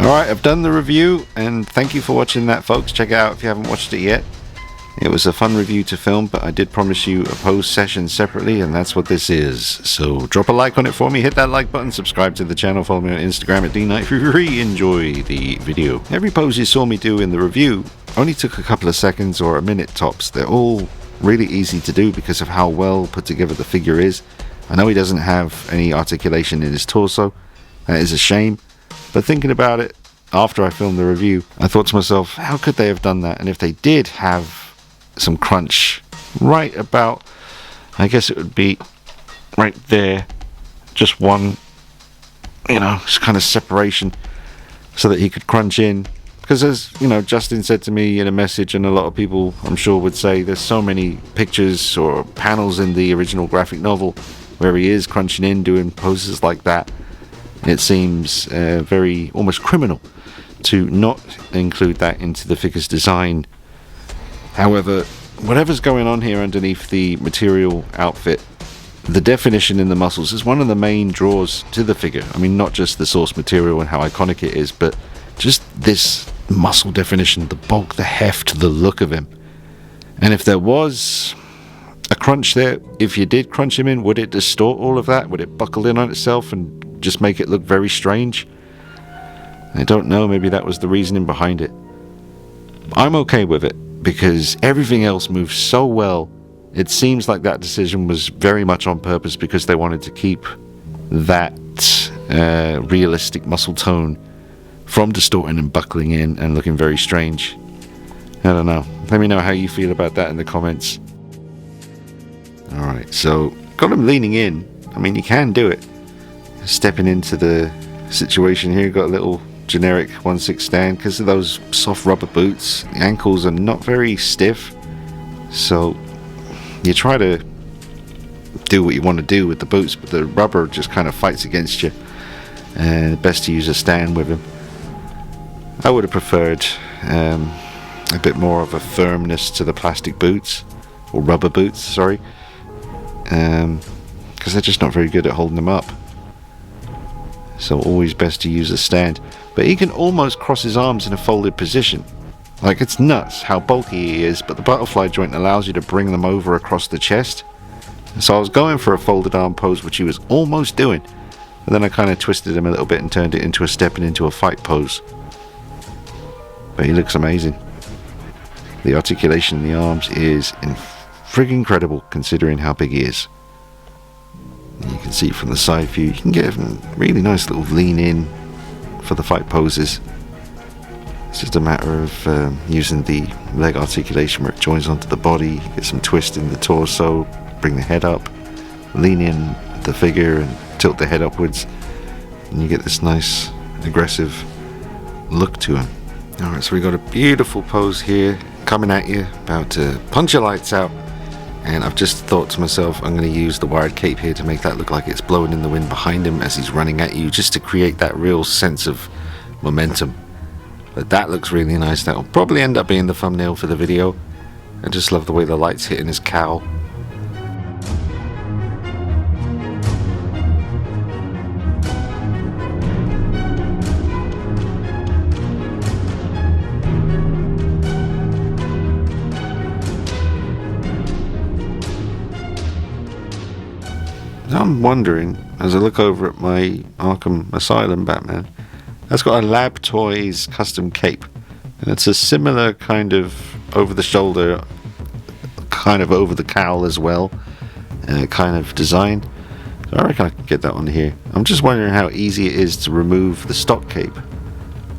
Alright, I've done the review, and thank you for watching that, folks. Check it out if you haven't watched it yet. It was a fun review to film, but I did promise you a pose session separately, and that's what this is. So drop a like on it for me, hit that like button, subscribe to the channel, follow me on Instagram at DKnight if you really enjoy the video. Every pose you saw me do in the review only took a couple of seconds or a minute tops. They're all really easy to do because of how well put together the figure is. I know he doesn't have any articulation in his torso. That is a shame. But thinking about it, after I filmed the review, I thought to myself, how could they have done that? And if they did have some crunch right about, I guess it would be right there, just one, kind of separation so that he could crunch in. Because as, Justin said to me in a message, and a lot of people I'm sure would say, there's so many pictures or panels in the original graphic novel where he is crunching in, doing poses like that. It seems very almost criminal to not include that into the figure's design. However, whatever's going on here underneath the material outfit, the definition in the muscles is one of the main draws to the figure. I mean, not just the source material and how iconic it is, but just this muscle definition, the bulk, the heft, the look of him. And if there was a crunch there, if you did crunch him in, would it distort all of that? Would it buckle in on itself and just make it look very strange? I don't know, maybe that was the reasoning behind it. I'm okay with it because everything else moves so well. It seems like that decision was very much on purpose because they wanted to keep that realistic muscle tone from distorting and buckling in and looking very strange. I don't know. Let me know how you feel about that in the comments. Alright, so got him leaning in. I mean, you can do it. Stepping into the situation here, got a little generic 1/6 stand because of those soft rubber boots. The ankles are not very stiff, so you try to do what you want to do with the boots, but the rubber just kind of fights against you, and best to use a stand with him. I would have preferred a bit more of a firmness to the plastic boots, or rubber boots, sorry, because they're just not very good at holding them up. So always best to use a stand. But he can almost cross his arms in a folded position. Like, it's nuts how bulky he is, but the butterfly joint allows you to bring them over across the chest. So I was going for a folded arm pose, which he was almost doing, but then I kind of twisted him a little bit and turned it into a stepping into a fight pose. But he looks amazing. The articulation in the arms is friggin' incredible considering how big he is. And you can see from the side view, you can get a really nice little lean in for the fight poses. It's just a matter of using the leg articulation where it joins onto the body, get some twist in the torso, bring the head up, lean in the figure and tilt the head upwards, and you get this nice aggressive look to him. Alright, so we got a beautiful pose here coming at you, about to punch your lights out. And I've just thought to myself, I'm going to use the wired cape here to make that look like it's blowing in the wind behind him as he's running at you, just to create that real sense of momentum. But that looks really nice. That'll probably end up being the thumbnail for the video. I just love the way the light's hitting his cowl. I'm wondering, as I look over at my Arkham Asylum Batman, that's got a Lab Toys custom cape, and it's a similar kind of over the shoulder, kind of over the cowl as well, kind of design. So I reckon I can get that on here. I'm just wondering how easy it is to remove the stock cape,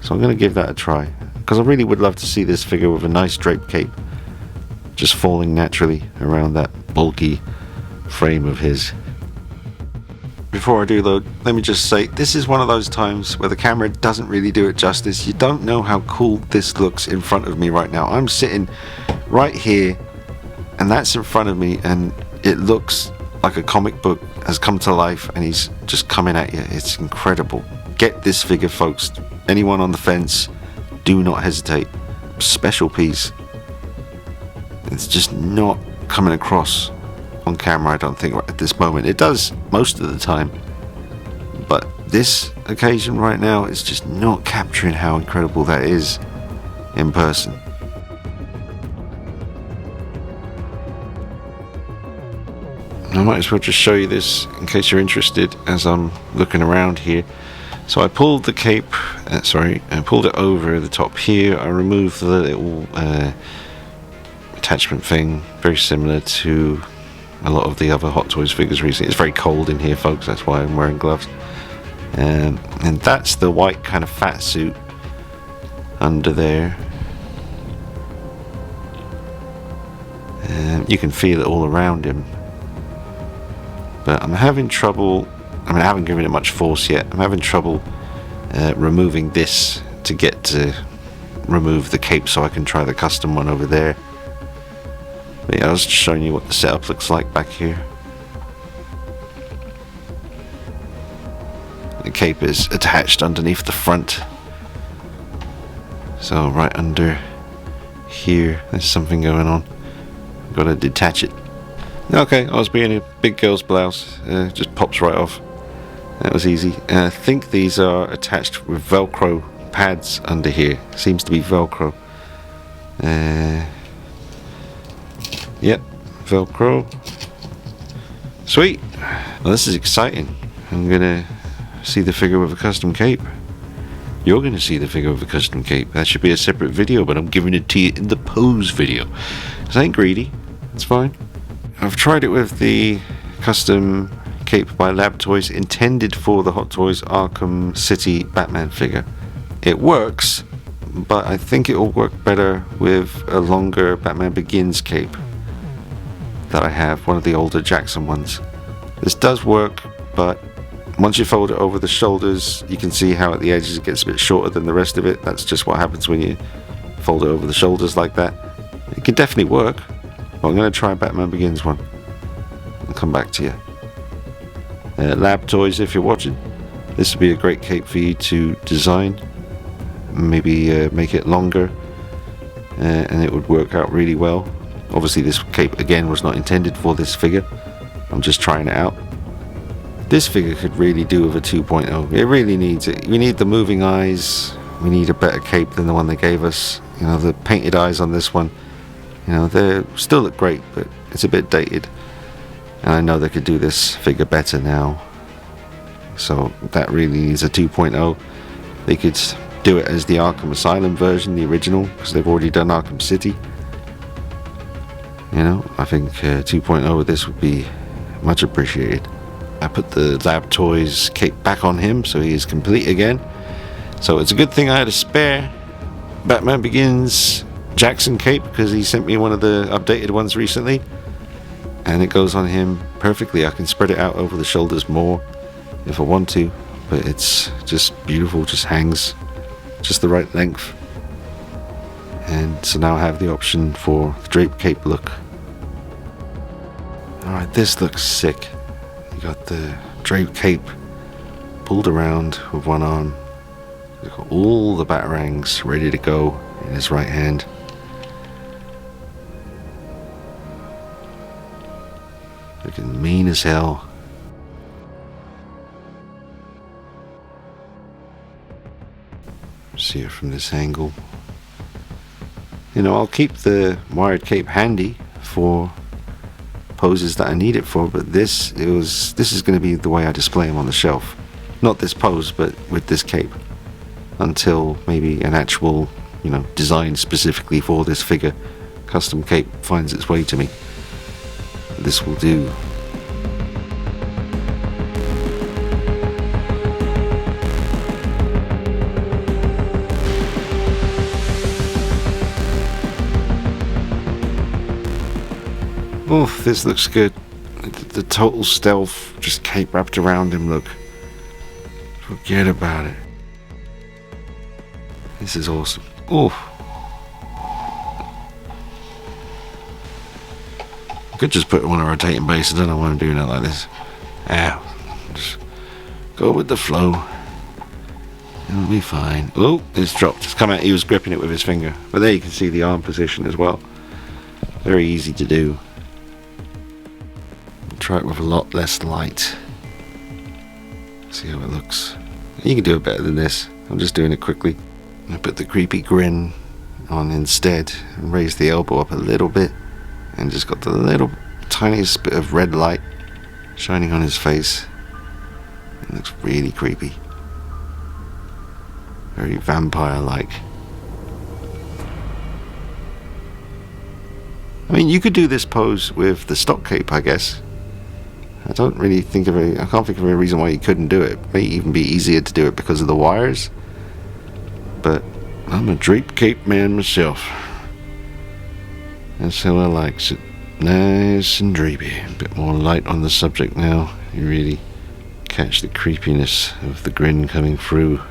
so I'm going to give that a try, because I really would love to see this figure with a nice draped cape just falling naturally around that bulky frame of his. Before I do though, let me just say, this is one of those times where the camera doesn't really do it justice. You don't know how cool this looks in front of me right now. I'm sitting right here, and that's in front of me, and it looks like a comic book has come to life, and he's just coming at you. It's incredible. Get this figure, folks. Anyone on the fence, do not hesitate. Special piece. It's just not coming across on camera, I don't think, right at this moment. It does most of the time, but this occasion right now is just not capturing how incredible that is in person. I might as well just show you this in case you're interested as I'm looking around here. So I pulled the cape, I pulled it over the top here. I removed the little attachment thing, very similar to a lot of the other Hot Toys figures recently. It's very cold in here, folks, that's why I'm wearing gloves. And that's the white kind of fat suit under there. And you can feel it all around him. But I'm having trouble, I haven't given it much force yet. I'm having trouble removing this to get to remove the cape so I can try the custom one over there. But yeah, I was just showing you what the setup looks like back here. The cape is attached underneath the front. So right under here, there's something going on. Got to detach it. Okay, I was being a big girl's blouse. Just pops right off. That was easy. I think these are attached with Velcro pads under here. Seems to be Velcro. Yep, Velcro. Sweet. Well, this is exciting. I'm gonna see the figure with a custom cape. You're gonna see the figure with a custom cape. That should be a separate video, but I'm giving it to you in the pose video. 'Cause I ain't greedy. It's fine. I've tried it with the custom cape by Lab Toys intended for the Hot Toys Arkham City Batman figure. It works, but I think it will work better with a longer Batman Begins cape that I have, one of the older Jackson ones. This does work, but once you fold it over the shoulders, you can see how at the edges it gets a bit shorter than the rest of it. That's just what happens when you fold it over the shoulders like that. It can definitely work, but I'm going to try Batman Begins one and come back to you. Lab Toys, if you're watching, this would be a great cape for you to design. Maybe make it longer, and it would work out really well. Obviously this cape again was not intended for this figure. I'm just trying it out. This figure could really do with a 2.0. It really needs it. We need the moving eyes. We need a better cape than the one they gave us. You know, the painted eyes on this one, you know, they still look great, but it's a bit dated. And I know they could do this figure better now. So that really needs a 2.0. They could do it as the Arkham Asylum version, the original, because they've already done Arkham City. You know, I think 2.0 of this would be much appreciated. I put the Lab Toys cape back on him so he is complete again. So it's a good thing I had a spare Batman Begins Jackson cape, because he sent me one of the updated ones recently. And it goes on him perfectly. I can spread it out over the shoulders more if I want to, but it's just beautiful, just hangs just the right length. And so now I have the option for the drape cape look. Alright, this looks sick. You got the drape cape pulled around with one arm. He's got all the batarangs ready to go in his right hand. Looking mean as hell. See it from this angle. You know, I'll keep the wired cape handy for poses that I need it for, but this is going to be the way I display them on the shelf. Not this pose, but with this cape, until maybe an actual, you know, design specifically for this figure, custom cape finds its way to me. This will do. Oof, this looks good. The total stealth, just cape wrapped around him look. Forget about it. This is awesome. Oof. I could just put it on a rotating base. I don't know why I'm doing it like this. Ow. Just go with the flow. It'll be fine. Oh, it's dropped. It's come out. He was gripping it with his finger. But there you can see the arm position as well. Very easy to do. Try it with a lot less light. See how it looks. You can do it better than this. I'm just doing it quickly. I put the creepy grin on instead and raise the elbow up a little bit and just got the little tiniest bit of red light shining on his face. It looks really creepy. Very vampire-like. I mean, you could do this pose with the stock cape, I guess. I can't think of a reason why you couldn't do it. It may even be easier to do it because of the wires. But I'm a drape cape man myself. That's how I like it. Nice and drapey. A bit more light on the subject now. You really catch the creepiness of the grin coming through.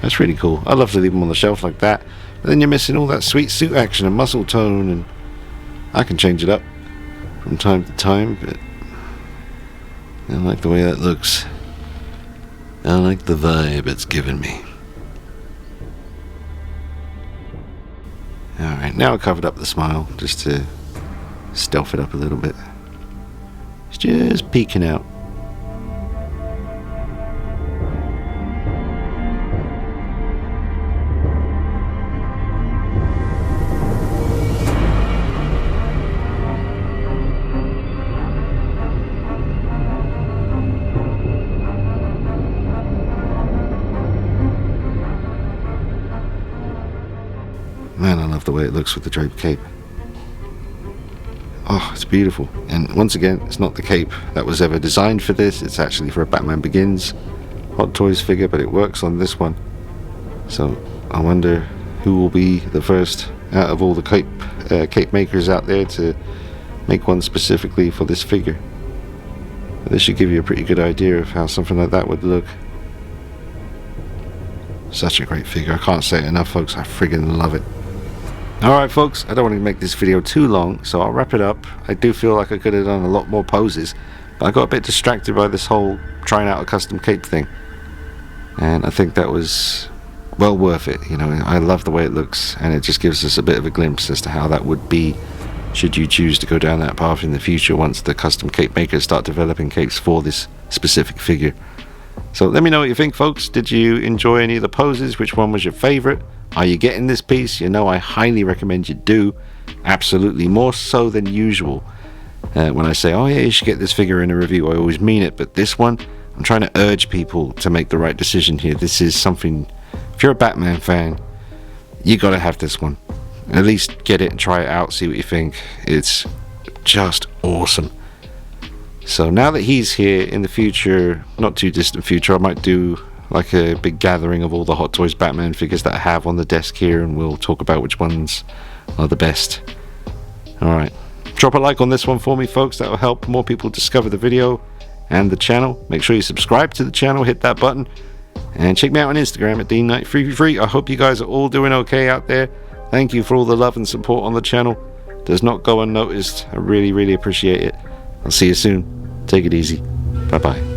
That's really cool. I love to leave them on the shelf like that. But then you're missing all that sweet suit action and muscle tone, and I can change it up from time to time, but I like the way that looks. I like the vibe it's giving me. Alright, now I covered up the smile just to stealth it up a little bit. It's just peeking out. Man, I love the way it looks with the draped cape. Oh, it's beautiful. And once again, it's not the cape that was ever designed for this. It's actually for a Batman Begins Hot Toys figure, but it works on this one. So I wonder who will be the first out of all the cape makers out there to make one specifically for this figure. But this should give you a pretty good idea of how something like that would look. Such a great figure. I can't say it enough, folks. I friggin' love it. Alright folks, I don't want to make this video too long, so I'll wrap it up. I do feel like I could have done a lot more poses, but I got a bit distracted by this whole trying out a custom cape thing. And I think that was well worth it. You know, I love the way it looks, and it just gives us a bit of a glimpse as to how that would be should you choose to go down that path in the future once the custom cape makers start developing capes for this specific figure. So let me know what you think, folks. Did you enjoy any of the poses? Which one was your favorite? Are you getting this piece? You know, I highly recommend you do. Absolutely, more so than usual. When I say, oh yeah, you should get this figure in a review, I always mean it. But this one, I'm trying to urge people to make the right decision here. This is something, if you're a Batman fan, you gotta have this one. At least get it and try it out, see what you think. It's just awesome. So now that he's here, in the future, not too distant future, I might do like a big gathering of all the Hot Toys Batman figures that I have on the desk here, and we'll talk about which ones are the best. Alright, drop a like on this one for me, folks. That will help more people discover the video and the channel. Make sure you subscribe to the channel, hit that button, and check me out on Instagram at DeanKnight333. I hope you guys are all doing okay out there. Thank you for all the love and support on the channel. Does not go unnoticed. I really, really appreciate it. I'll see you soon. Take it easy. Bye bye.